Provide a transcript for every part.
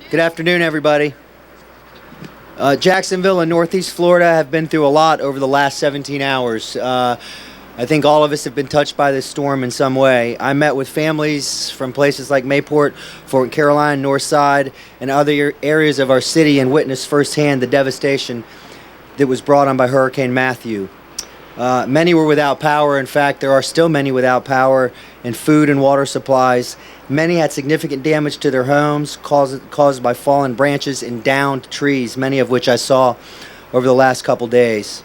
Good afternoon, everybody. Jacksonville and Northeast Florida have been through a lot over the last 17 hours. I think all of us have been touched by this storm in some way. I met with families from places like Mayport, Fort Caroline, Northside, and other areas of our city and witnessed firsthand the devastation that was brought on by Hurricane Matthew. Many were without power. In fact, there are still many without power and food and water supplies. Many had significant damage to their homes caused by fallen branches and downed trees, many of which I saw over the last couple days.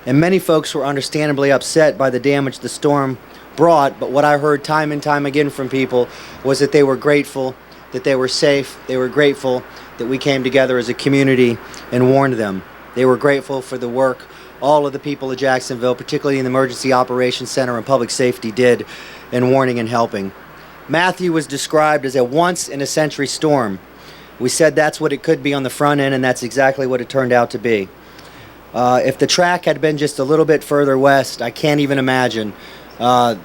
And many folks were understandably upset by the damage the storm brought, but what I heard time and time again from people was that they were grateful, that they were safe, they were grateful that we came together as a community and warned them. They were grateful for the work all of the people of Jacksonville, particularly in the Emergency Operations Center and Public Safety, did in warning and helping. Matthew was described as a once-in-a-century storm. We said that's what it could be on the front end, and that's exactly what it turned out to be. If the track had been just a little bit further west, I can't even imagine the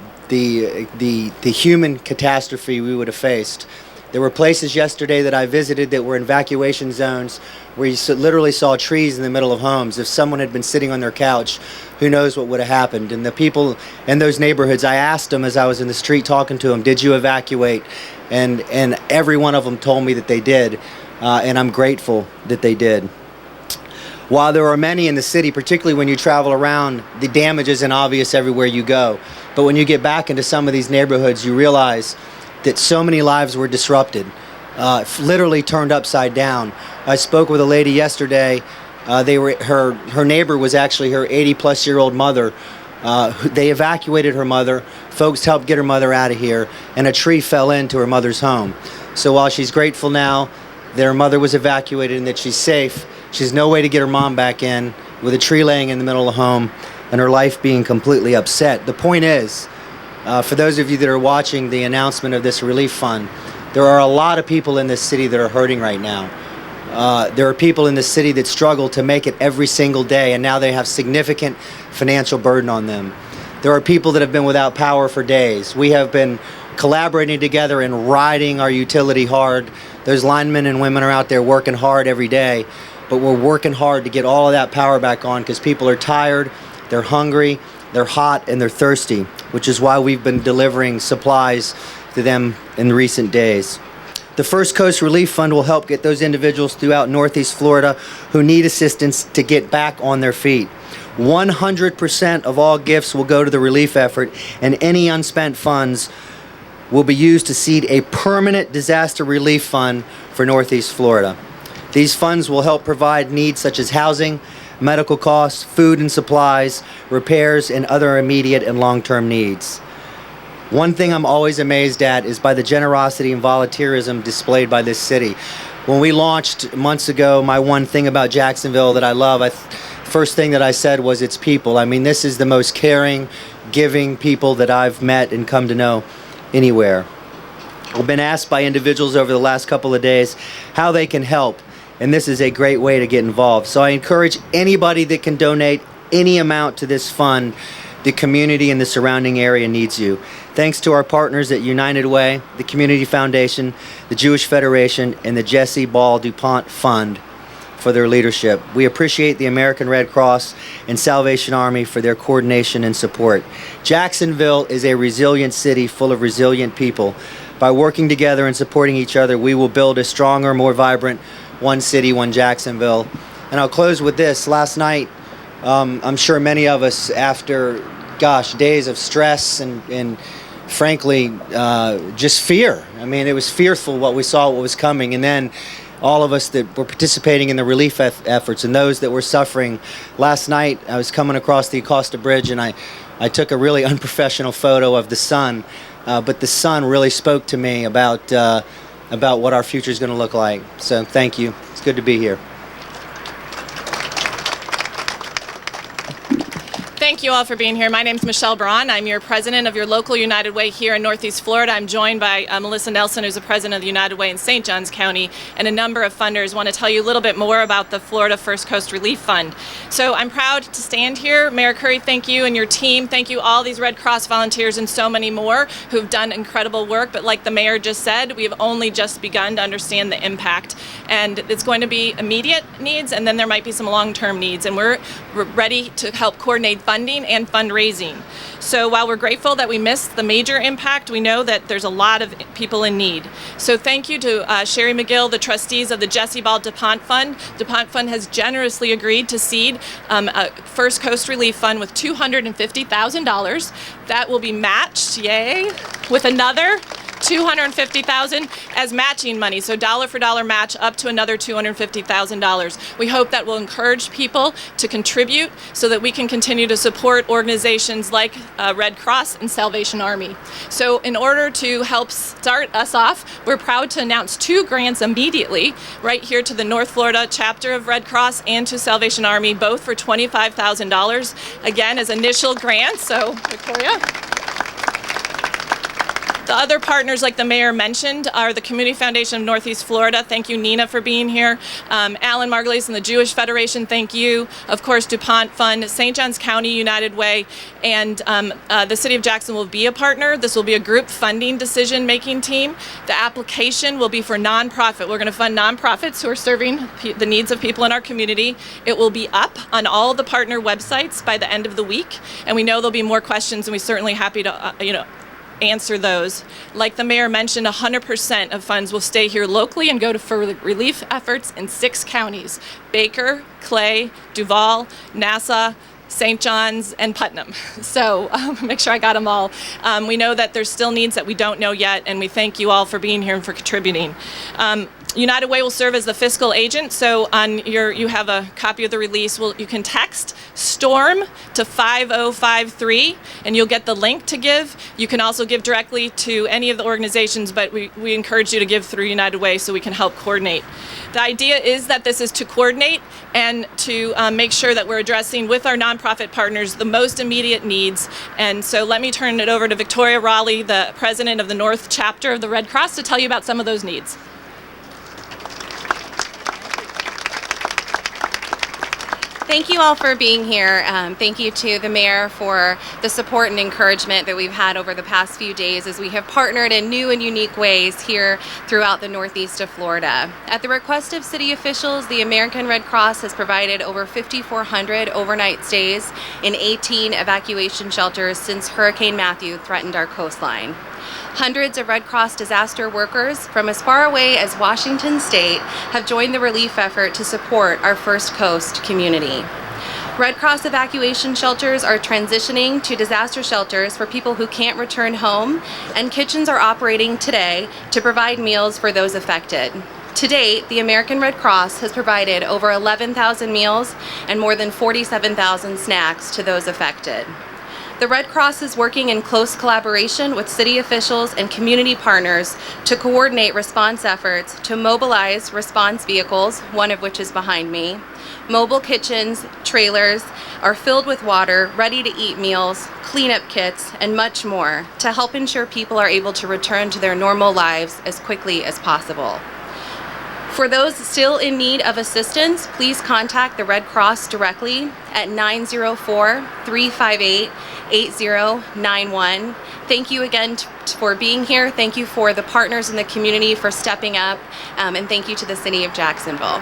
human catastrophe we would have faced. There were places yesterday that I visited that were in evacuation zones where you literally saw trees in the middle of homes. If someone had been sitting on their couch, who knows what would have happened. And the people in those neighborhoods, I asked them as I was in the street talking to them, did you evacuate? And every one of them told me that they did, and I'm grateful that they did. While there are many in the city, particularly when you travel around, the damage isn't obvious everywhere you go. But when you get back into some of these neighborhoods, you realize that so many lives were disrupted, literally turned upside down. I spoke with a lady yesterday. Her neighbor was actually her 80-plus-year-old mother. They evacuated her mother. Folks helped get her mother out of here, and a tree fell into her mother's home. So while she's grateful now that her mother was evacuated and that she's safe, she's no way to get her mom back in with a tree laying in the middle of the home and her life being completely upset. The point is, for those of you that are watching the announcement of this relief fund, there are a lot of people in this city that are hurting right now. There are people in this city that struggle to make it every single day, and now they have significant financial burden on them. There are people that have been without power for days. We have been collaborating together and riding our utility hard. Those linemen and women are out there working hard every day, but we're working hard to get all of that power back on because people are tired, they're hungry, they're hot, and they're thirsty, which is why we've been delivering supplies to them in recent days. The First Coast Relief Fund will help get those individuals throughout Northeast Florida who need assistance to get back on their feet. 100% of all gifts will go to the relief effort, and any unspent funds will be used to seed a permanent disaster relief fund for Northeast Florida. These funds will help provide needs such as housing, medical costs, food and supplies, repairs, and other immediate and long-term needs. One thing I'm always amazed at is by the generosity and volunteerism displayed by this city. When we launched months ago, my one thing about Jacksonville that I love, first thing that I said was its people. I mean, this is the most caring, giving people that I've met and come to know anywhere. I've been asked by individuals over the last couple of days how they can help, and this is a great way to get involved. So I encourage anybody that can donate any amount to this fund. The community in the surrounding area needs you. Thanks to our partners at United Way, the Community Foundation, the Jewish Federation, and the Jesse Ball DuPont Fund for their leadership. We appreciate the American Red Cross and Salvation Army for their coordination and support. Jacksonville is a resilient city full of resilient people. By working together and supporting each other, we will build a stronger, more vibrant one city, one Jacksonville. And I'll close with this. Last night, I'm sure many of us, after, days of stress and frankly, just fear. I mean, it was fearful what we saw, what was coming. And then all of us that were participating in the relief efforts and those that were suffering. Last night, I was coming across the Acosta Bridge, and I took a really unprofessional photo of the sun. But the sun really spoke to me about what our future is going to look like. So thank you. It's good to be here. Thank you all for being here. My name is Michelle Braun. I'm your president of your local United Way here in Northeast Florida. I'm joined by Melissa Nelson, who's the president of the United Way in St. Johns County, and a number of funders. I want to tell you a little bit more about the Florida First Coast Relief Fund. So I'm proud to stand here. Mayor Curry, thank you and your team. Thank you all these Red Cross volunteers and so many more who've done incredible work. But like the mayor just said, we have only just begun to understand the impact. And it's going to be immediate needs, and then there might be some long-term needs. And we're ready to help coordinate funding and fundraising. So while we're grateful that we missed the major impact, we know that there's a lot of people in need. So thank you to Sherry McGill, the trustees of the Jesse Ball DuPont Fund. DuPont Fund has generously agreed to seed a First Coast Relief Fund with $250,000. That will be matched, yay, with another $250,000 as matching money, so dollar for dollar match up to another $250,000. We hope that will encourage people to contribute so that we can continue to support organizations like Red Cross and Salvation Army. So in order to help start us off, we're proud to announce 2 grants immediately right here to the North Florida chapter of Red Cross and to Salvation Army, both for $25,000, again as initial grants. So Victoria. The other partners, like the mayor mentioned, are the Community Foundation of Northeast Florida. Thank you, Nina, for being here. Alan Margulies and the Jewish Federation, thank you. Of course, DuPont Fund, St. Johns County United Way, and the City of Jacksonville will be a partner. This will be a group funding decision-making team. The application will be for nonprofit. We're going to fund nonprofits who are serving the needs of people in our community. It will be up on all the partner websites by the end of the week, and we know there'll be more questions, and we're certainly happy to answer those. Like the mayor mentioned, 100% of funds will stay here locally and go to for relief efforts in 6 counties: Baker, Clay, Duval, Nassau, St. John's, and Putnam. So make sure I got them all. We know that there's still needs that we don't know yet, and we thank you all for being here and for contributing. United Way will serve as the fiscal agent. So you have a copy of the release. You can text STORM to 5053 and you'll get the link to give. You can also give directly to any of the organizations, but we encourage you to give through United Way so we can help coordinate. The idea is that this is to coordinate and to make sure that we're addressing with our nonprofit partners the most immediate needs. And so let me turn it over to Victoria Raleigh, the president of the North Chapter of the Red Cross, to tell you about some of those needs. Thank you all for being here. Thank you to the mayor for the support and encouragement that we've had over the past few days as we have partnered in new and unique ways here throughout the northeast of Florida. At the request of city officials, the American Red Cross has provided over 5,400 overnight stays in 18 evacuation shelters since Hurricane Matthew threatened our coastline. Hundreds of Red Cross disaster workers from as far away as Washington State have joined the relief effort to support our First Coast community. Red Cross evacuation shelters are transitioning to disaster shelters for people who can't return home, and kitchens are operating today to provide meals for those affected. To date, the American Red Cross has provided over 11,000 meals and more than 47,000 snacks to those affected. The Red Cross is working in close collaboration with city officials and community partners to coordinate response efforts to mobilize response vehicles, one of which is behind me. Mobile kitchens, trailers are filled with water, ready-to-eat meals, cleanup kits, and much more to help ensure people are able to return to their normal lives as quickly as possible. For those still in need of assistance, please contact the Red Cross directly at 904-358-8091. Thank you again for being here. Thank you for the partners in the community for stepping up, and thank you to the City of Jacksonville.